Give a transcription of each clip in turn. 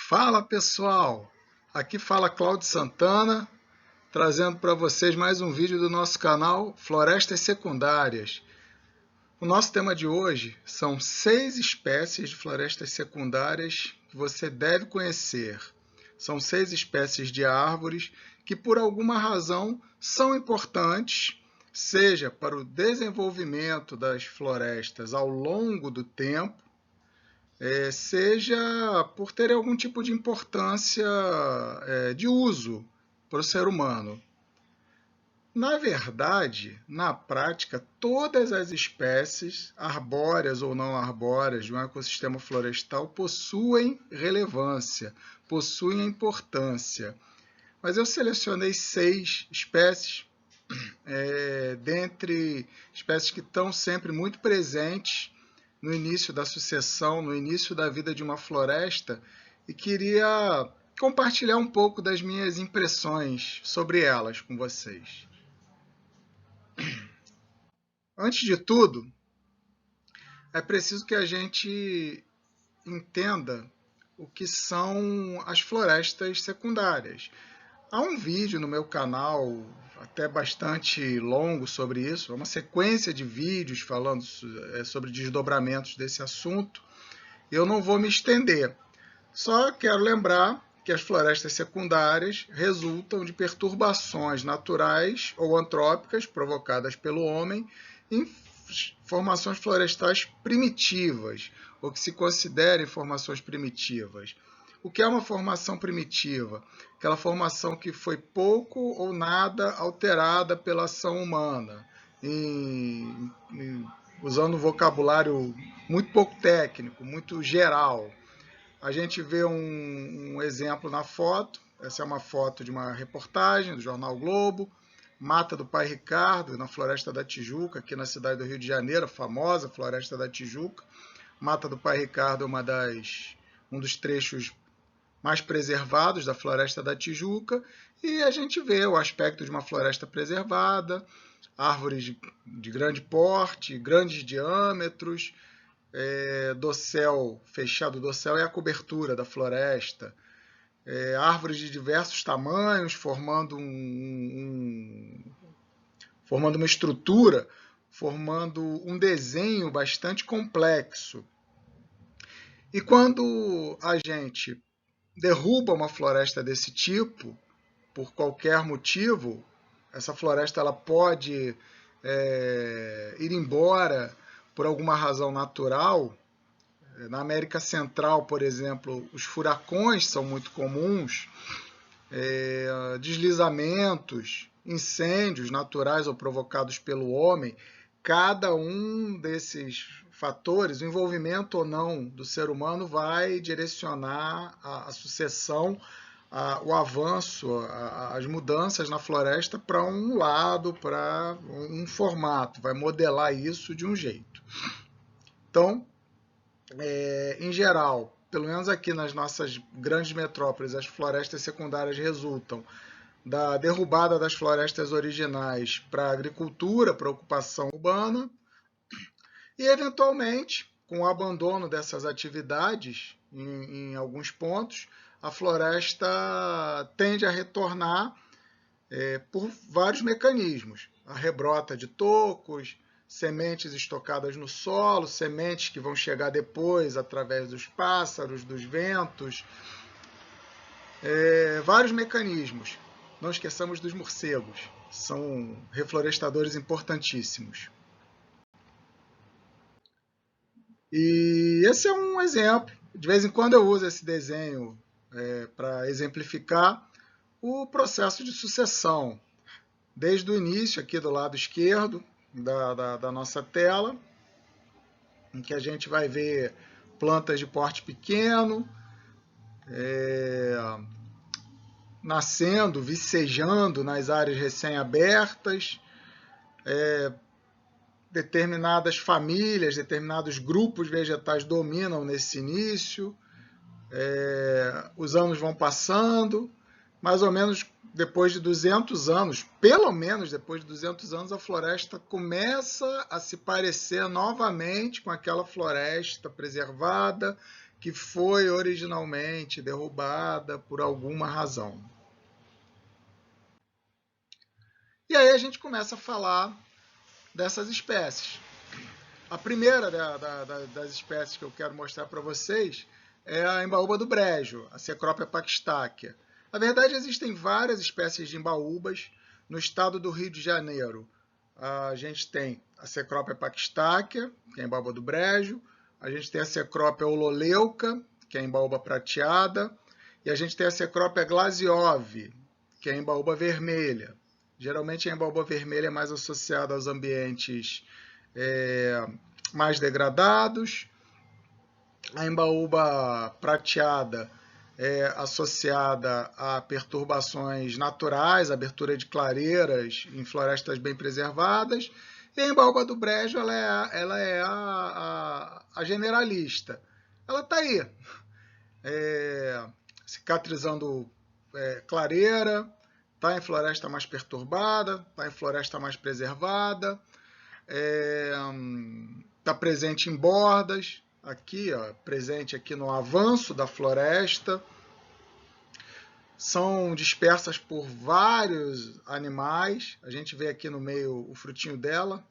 Fala pessoal, aqui fala Cláudio Santana, trazendo para vocês mais um vídeo do nosso canal Florestas Secundárias. O nosso tema de hoje são 6 espécies de florestas secundárias que você deve conhecer. São 6 espécies de árvores que por alguma razão são importantes, seja para o desenvolvimento das florestas ao longo do tempo, seja por ter algum tipo de importância de uso para o ser humano. Na verdade, na prática, todas as espécies, arbóreas ou não arbóreas, de um ecossistema florestal possuem relevância, possuem importância. Mas eu selecionei 6 espécies, dentre espécies que estão sempre muito presentes no início da sucessão, no início da vida de uma floresta, e queria compartilhar um pouco das minhas impressões sobre elas com vocês. Antes de tudo, é preciso que a gente entenda o que são as florestas secundárias. Há um vídeo no meu canal, até bastante longo sobre isso, é uma sequência de vídeos falando sobre desdobramentos desse assunto. Eu não vou me estender, só quero lembrar que as florestas secundárias resultam de perturbações naturais ou antrópicas provocadas pelo homem em formações florestais primitivas, ou que se considerem formações primitivas. O que é uma formação primitiva? Aquela formação que foi pouco ou nada alterada pela ação humana, usando um vocabulário muito pouco técnico, muito geral. A gente vê um exemplo na foto. Essa é uma foto de uma reportagem do jornal Globo, Mata do Pai Ricardo, na Floresta da Tijuca, aqui na cidade do Rio de Janeiro, a famosa Floresta da Tijuca. Mata do Pai Ricardo é um dos trechos mais preservados da Floresta da Tijuca, e a gente vê o aspecto de uma floresta preservada, árvores de grande porte, grandes diâmetros, dossel fechado. O dossel é a cobertura da floresta, árvores de diversos tamanhos, formando uma estrutura, formando um desenho bastante complexo. E quando a gente derruba uma floresta desse tipo, por qualquer motivo, essa floresta ela pode ir embora por alguma razão natural. Na América Central, por exemplo, os furacões são muito comuns, deslizamentos, incêndios naturais ou provocados pelo homem. Cada um desses fatores, o envolvimento ou não do ser humano, vai direcionar a sucessão, o avanço, as mudanças na floresta para um lado, para um formato, vai modelar isso de um jeito. Então, em geral, pelo menos aqui nas nossas grandes metrópoles, as florestas secundárias resultam da derrubada das florestas originais para a agricultura, para a ocupação urbana, e, eventualmente, com o abandono dessas atividades, em alguns pontos, a floresta tende a retornar por vários mecanismos. A rebrota de tocos, sementes estocadas no solo, sementes que vão chegar depois através dos pássaros, dos ventos, vários mecanismos. Não esqueçamos dos morcegos, são reflorestadores importantíssimos. E esse é um exemplo. De vez em quando eu uso esse desenho para exemplificar o processo de sucessão. Desde o início, aqui do lado esquerdo da nossa tela, em que a gente vai ver plantas de porte pequeno, nascendo, vicejando nas áreas recém-abertas, determinadas famílias, determinados grupos vegetais dominam nesse início, os anos vão passando, mais ou menos depois de 200 anos, pelo menos depois de 200 anos, a floresta começa a se parecer novamente com aquela floresta preservada que foi originalmente derrubada por alguma razão. E aí a gente começa a falar dessas espécies. A primeira das espécies que eu quero mostrar para vocês é a embaúba do brejo, a Cecropia paxtáquea. Na verdade, existem várias espécies de embaúbas. No estado do Rio de Janeiro, a gente tem a Cecropia paxtáquea, que é a embaúba do brejo. A gente tem a Cecropia hololeuca, que é a embaúba prateada. E a gente tem a Cecropia glasiove, que é a embaúba vermelha. Geralmente a embaúba vermelha é mais associada aos ambientes mais degradados. A embaúba prateada é associada a perturbações naturais, abertura de clareiras em florestas bem preservadas. E a embaúba do brejo ela é a generalista. Ela está aí, cicatrizando clareira, está em floresta mais perturbada, está em floresta mais preservada, está presente em bordas, aqui, ó, presente aqui no avanço da floresta. São dispersas por vários animais. A gente vê aqui no meio o frutinho dela.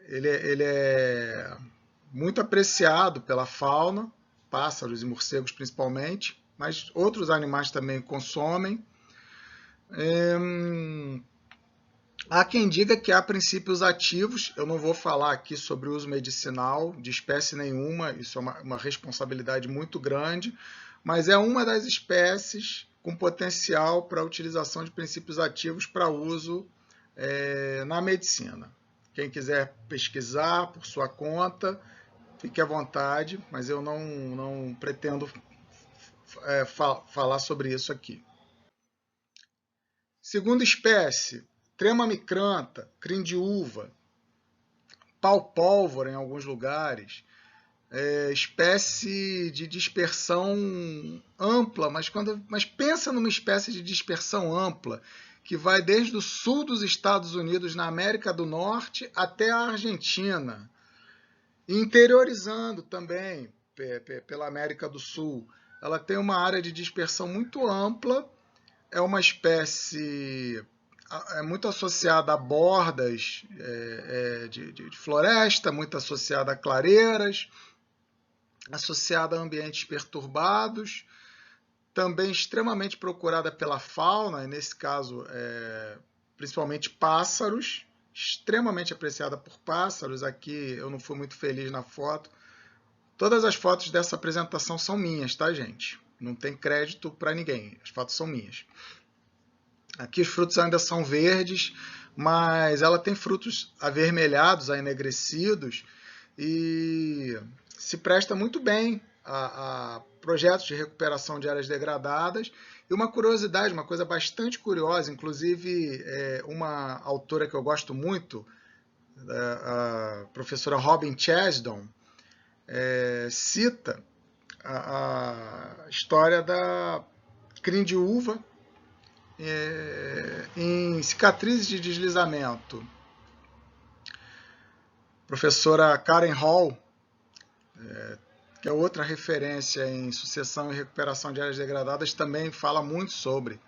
Ele é muito apreciado pela fauna, pássaros e morcegos principalmente, mas outros animais também consomem. Há quem diga que há princípios ativos. Eu não vou falar aqui sobre o uso medicinal de espécie nenhuma, isso é uma responsabilidade muito grande, mas é uma das espécies com potencial para a utilização de princípios ativos para uso na medicina. Quem quiser pesquisar por sua conta, fique à vontade, mas eu não pretendo falar sobre isso aqui. Segunda espécie, Trema micrantha, crim de uva, pau-pólvora em alguns lugares, espécie de dispersão ampla, mas pensa numa espécie de dispersão ampla, que vai desde o sul dos Estados Unidos, na América do Norte, até a Argentina, e interiorizando também pela América do Sul. Ela tem uma área de dispersão muito ampla, é uma espécie muito associada a bordas de floresta, muito associada a clareiras, associada a ambientes perturbados, também extremamente procurada pela fauna, e nesse caso, principalmente pássaros, extremamente apreciada por pássaros. Aqui eu não fui muito feliz na foto. Todas as fotos dessa apresentação são minhas, tá, gente? Não tem crédito para ninguém, as fotos são minhas. Aqui os frutos ainda são verdes, mas ela tem frutos avermelhados, enegrecidos, e se presta muito bem a projetos de recuperação de áreas degradadas. E uma curiosidade, uma coisa bastante curiosa, inclusive uma autora que eu gosto muito, a professora Robin Chasdon, cita a história da crim de uva em cicatrizes de deslizamento. A professora Karen Hall, que é outra referência em sucessão e recuperação de áreas degradadas, também fala muito sobre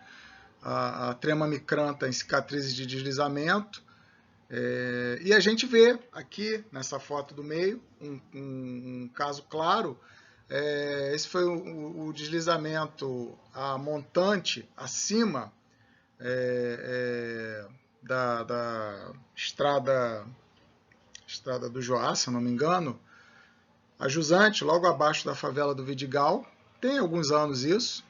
a trema micrantha em cicatrizes de deslizamento. E a gente vê aqui nessa foto do meio um caso claro. Esse foi o deslizamento a montante acima da estrada do Joá, se eu não me engano, a jusante, logo abaixo da favela do Vidigal. Tem alguns anos isso.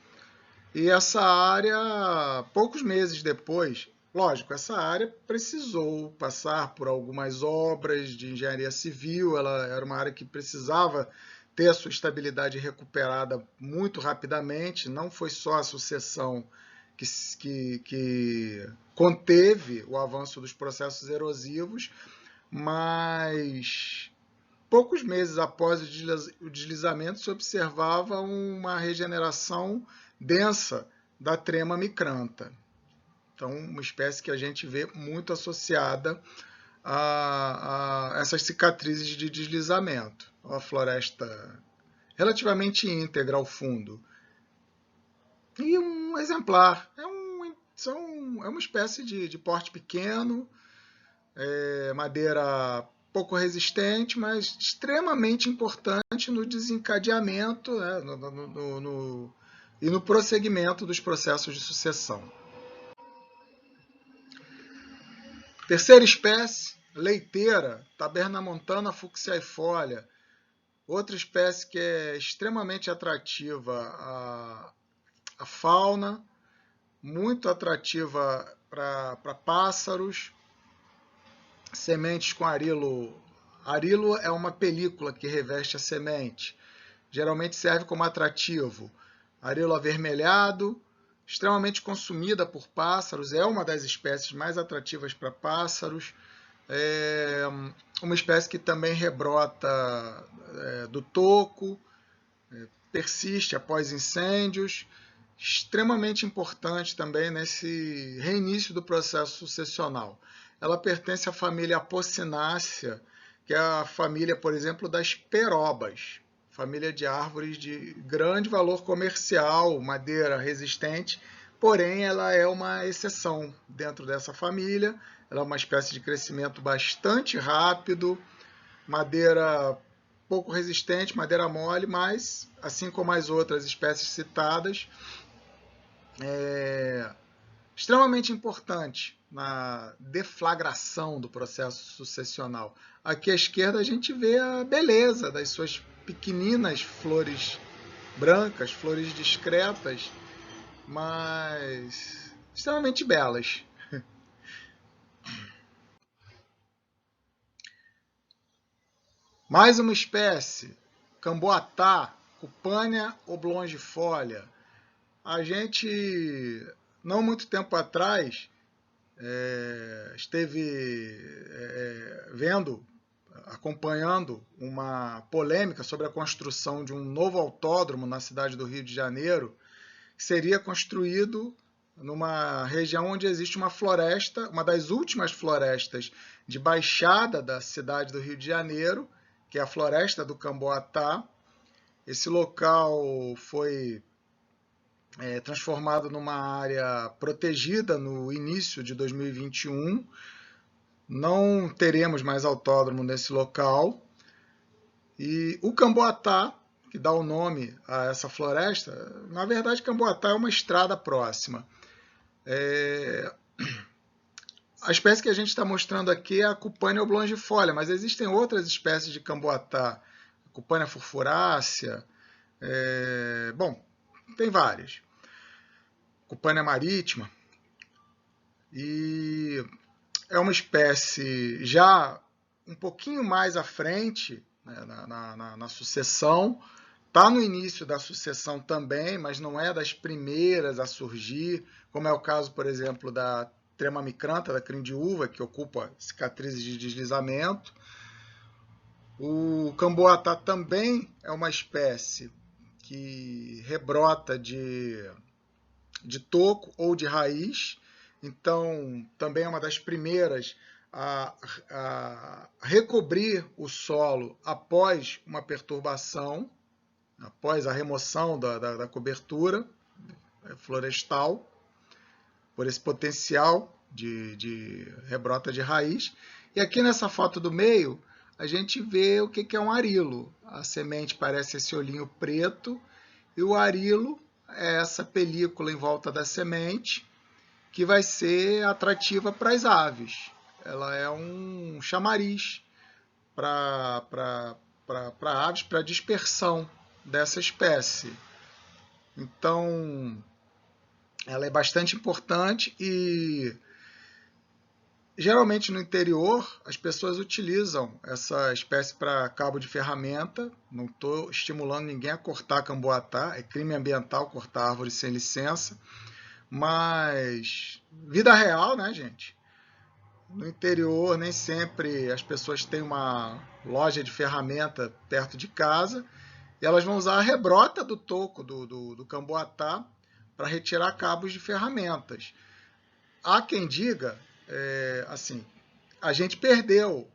E essa área, poucos meses depois, lógico, essa área precisou passar por algumas obras de engenharia civil. Ela era uma área que precisava ter a sua estabilidade recuperada muito rapidamente. Não foi só a sucessão que conteve o avanço dos processos erosivos, mas poucos meses após o deslizamento se observava uma regeneração densa da trema micrantha. Então, uma espécie que a gente vê muito associada a essas cicatrizes de deslizamento. uma floresta relativamente íntegra ao fundo. E um exemplar, é uma espécie de porte pequeno, madeira pouco resistente, mas extremamente importante no desencadeamento, né, e no prosseguimento dos processos de sucessão. Terceira espécie, leiteira, Tabernamontana fucsiaifolia. Outra espécie que é extremamente atrativa à fauna, muito atrativa para pássaros, sementes com arilo. Arilo é uma película que reveste a semente. Geralmente serve como atrativo. Arilo avermelhado, extremamente consumida por pássaros, é uma das espécies mais atrativas para pássaros. É uma espécie que também rebrota do toco, persiste após incêndios, extremamente importante também nesse reinício do processo sucessional. Ela pertence à família Apocynaceae, que é a família, por exemplo, das perobas, família de árvores de grande valor comercial, madeira resistente, porém ela é uma exceção dentro dessa família. Ela é uma espécie de crescimento bastante rápido, madeira pouco resistente, madeira mole, mas, assim como as outras espécies citadas, é extremamente importante na deflagração do processo sucessional. Aqui à esquerda a gente vê a beleza das suas pequeninas flores brancas, flores discretas, mas extremamente belas. Mais uma espécie, camboatá, Cupania oblongifolia. A gente, não muito tempo atrás, esteve acompanhando uma polêmica sobre a construção de um novo autódromo na cidade do Rio de Janeiro, que seria construído numa região onde existe uma floresta, uma das últimas florestas de baixada da cidade do Rio de Janeiro, que é a floresta do Camboatá. Esse local foi transformado numa área protegida no início de 2021. Não teremos mais autódromo nesse local. E o Camboatá, que dá o nome a essa floresta, na verdade, Camboatá é uma estrada próxima. A espécie que a gente está mostrando aqui é a Cupania oblongifolia, mas existem outras espécies de camboatá, Cupania furfurácea, bom, tem várias. Cupania marítima, e é uma espécie já um pouquinho mais à frente, né, na sucessão, está no início da sucessão também, mas não é das primeiras a surgir, como é o caso, por exemplo, da trema micranta, da crina de uva, que ocupa cicatrizes de deslizamento. O camboatá também é uma espécie que rebrota de toco ou de raiz, então também é uma das primeiras a recobrir o solo após uma perturbação, após a remoção da cobertura florestal, por esse potencial de rebrota de raiz. E aqui nessa foto do meio, a gente vê o que é um arilo. A semente parece esse olhinho preto, e o arilo é essa película em volta da semente, que vai ser atrativa para as aves. Ela é um chamariz para aves, para dispersão dessa espécie. Então, ela é bastante importante e geralmente no interior as pessoas utilizam essa espécie para cabo de ferramenta. Não estou estimulando ninguém a cortar camboatá, é crime ambiental cortar árvore sem licença, mas vida real, né, gente? No interior nem sempre as pessoas têm uma loja de ferramenta perto de casa e elas vão usar a rebrota do toco do camboatá para retirar cabos de ferramentas. Há quem diga, assim, a gente perdeu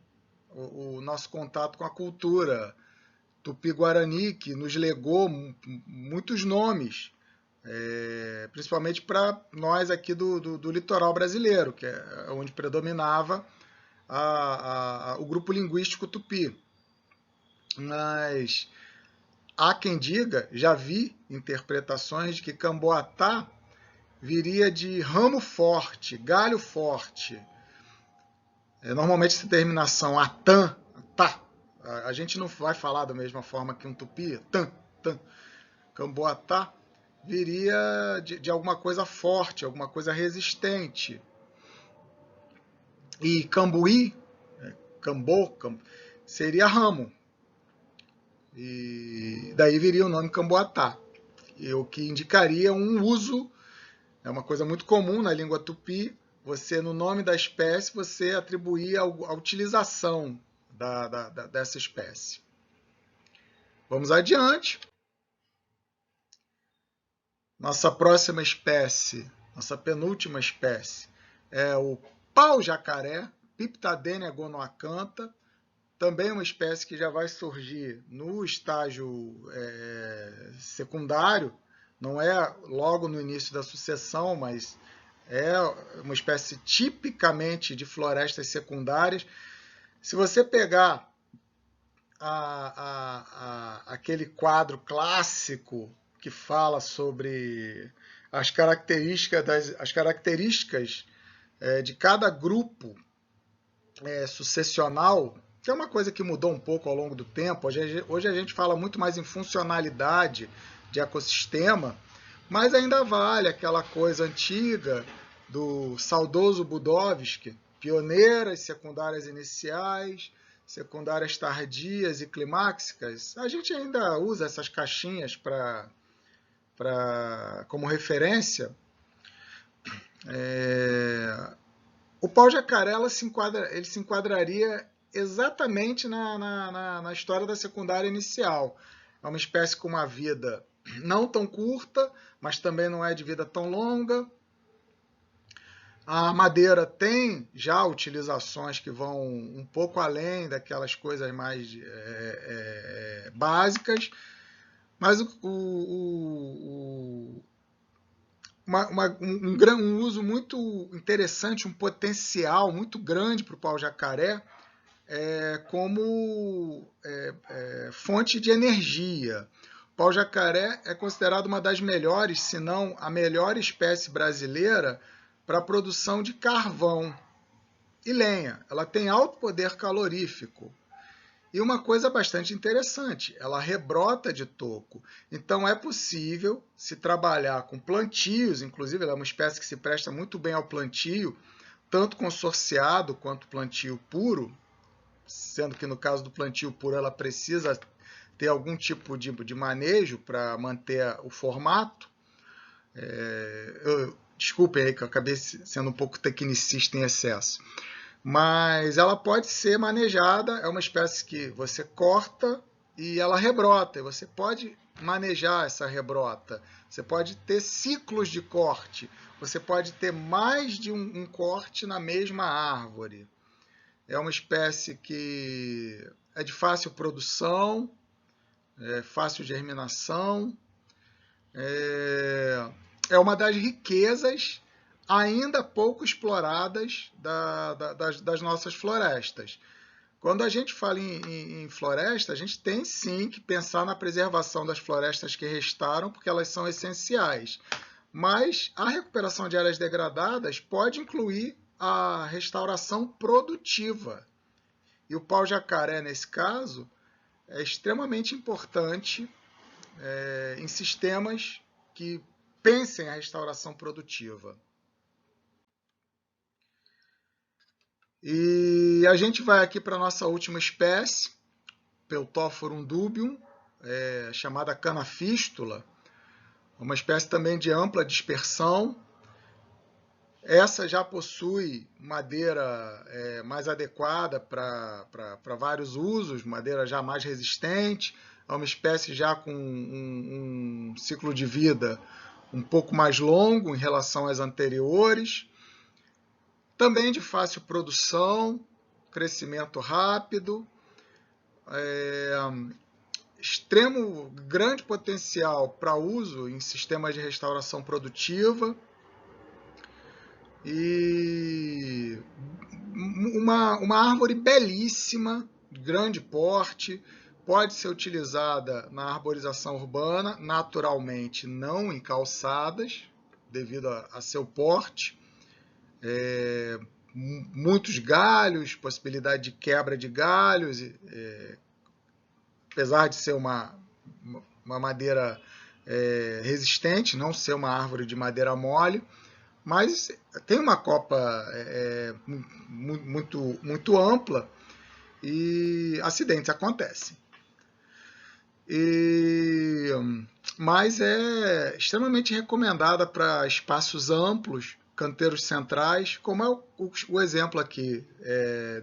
o nosso contato com a cultura Tupi-Guarani, que nos legou muitos nomes, principalmente para nós aqui do litoral brasileiro, que é onde predominava o grupo linguístico tupi. Mas há quem diga, já vi interpretações de que Camboatá viria de ramo forte, galho forte. Normalmente essa terminação atã, tá, a gente não vai falar da mesma forma que um tupi, tan, tan. Camboatá viria de alguma coisa forte, alguma coisa resistente. E cambuí, cambô, seria ramo. E daí viria o nome Camboatá, o que indicaria um uso, é uma coisa muito comum na língua tupi, você, no nome da espécie, você atribuir a utilização dessa espécie. Vamos adiante. Nossa próxima espécie, nossa penúltima espécie, é o pau-jacaré, Piptadenia gonoacantha, também uma espécie que já vai surgir no estágio secundário, não é logo no início da sucessão, mas é uma espécie tipicamente de florestas secundárias. Se você pegar aquele quadro clássico que fala sobre as características de cada grupo sucessional, que é uma coisa que mudou um pouco ao longo do tempo. Hoje a gente fala muito mais em funcionalidade de ecossistema, mas ainda vale aquela coisa antiga do saudoso Budowski, pioneiras, secundárias iniciais, secundárias tardias e climáxicas. A gente ainda usa essas caixinhas como referência. O pau-jacaré ele se enquadraria exatamente na história da secundária inicial. É uma espécie com uma vida não tão curta, mas também não é de vida tão longa. A madeira tem já utilizações que vão um pouco além daquelas coisas mais básicas, mas um uso muito interessante, um potencial muito grande para o pau-jacaré como fonte de energia. O pau-jacaré é considerado uma das melhores, se não a melhor espécie brasileira para a produção de carvão e lenha. Ela tem alto poder calorífico. E uma coisa bastante interessante, ela rebrota de toco. Então é possível se trabalhar com plantios, inclusive ela é uma espécie que se presta muito bem ao plantio, tanto consorciado quanto plantio puro, sendo que no caso do plantio puro ela precisa ter algum tipo de manejo para manter o formato. Desculpem aí que eu acabei sendo um pouco tecnicista em excesso. Mas ela pode ser manejada, é uma espécie que você corta e ela rebrota. E você pode manejar essa rebrota. Você pode ter ciclos de corte. Você pode ter mais de um corte na mesma árvore. É uma espécie que é de fácil produção, fácil germinação. É uma das riquezas ainda pouco exploradas das nossas florestas. Quando a gente fala em floresta, a gente tem sim que pensar na preservação das florestas que restaram, porque elas são essenciais. Mas a recuperação de áreas degradadas pode incluir a restauração produtiva. E o pau-jacaré, nesse caso, é extremamente importante em sistemas que pensem a restauração produtiva. E a gente vai aqui para a nossa última espécie, Peltophorum dubium, chamada canafístula, uma espécie também de ampla dispersão. Essa já possui madeira mais adequada para vários usos, madeira já mais resistente, é uma espécie já com um ciclo de vida um pouco mais longo em relação às anteriores. Também de fácil produção, crescimento rápido. grande potencial para uso em sistemas de restauração produtiva e uma árvore belíssima, de grande porte, pode ser utilizada na arborização urbana, naturalmente não em calçadas, devido a seu porte. Muitos galhos, possibilidade de quebra de galhos, apesar de ser uma madeira resistente, não ser uma árvore de madeira mole, mas tem uma copa muito ampla e acidentes acontecem. Mas é extremamente recomendada para espaços amplos, canteiros centrais, como é o exemplo aqui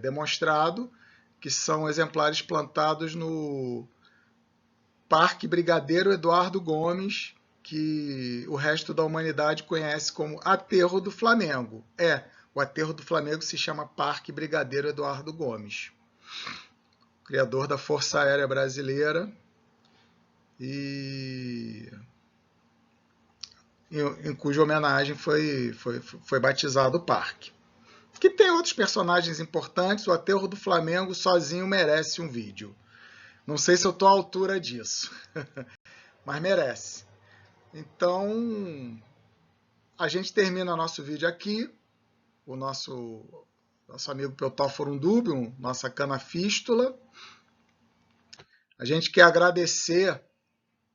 demonstrado, que são exemplares plantados no Parque Brigadeiro Eduardo Gomes, que o resto da humanidade conhece como Aterro do Flamengo. O Aterro do Flamengo se chama Parque Brigadeiro Eduardo Gomes, criador da Força Aérea Brasileira, e em cuja homenagem foi batizado o parque. Que tem outros personagens importantes, o Aterro do Flamengo sozinho merece um vídeo. Não sei se eu estou à altura disso, mas merece. Então, a gente termina nosso vídeo aqui. O nosso amigo Peutóforum dubium, nossa cana fístula. A gente quer agradecer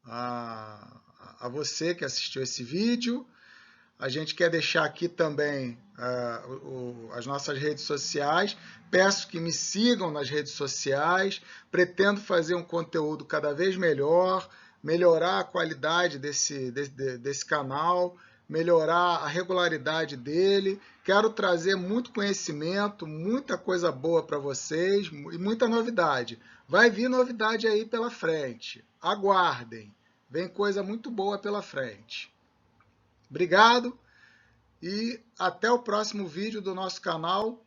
a você que assistiu esse vídeo. A gente quer deixar aqui também as nossas redes sociais. Peço que me sigam nas redes sociais. Pretendo fazer um conteúdo cada vez melhor, melhorar a qualidade desse canal, melhorar a regularidade dele. Quero trazer muito conhecimento, muita coisa boa para vocês e muita novidade. Vai vir novidade aí pela frente. Aguardem. Vem coisa muito boa pela frente. Obrigado e até o próximo vídeo do nosso canal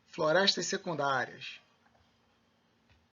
Florestas Secundárias.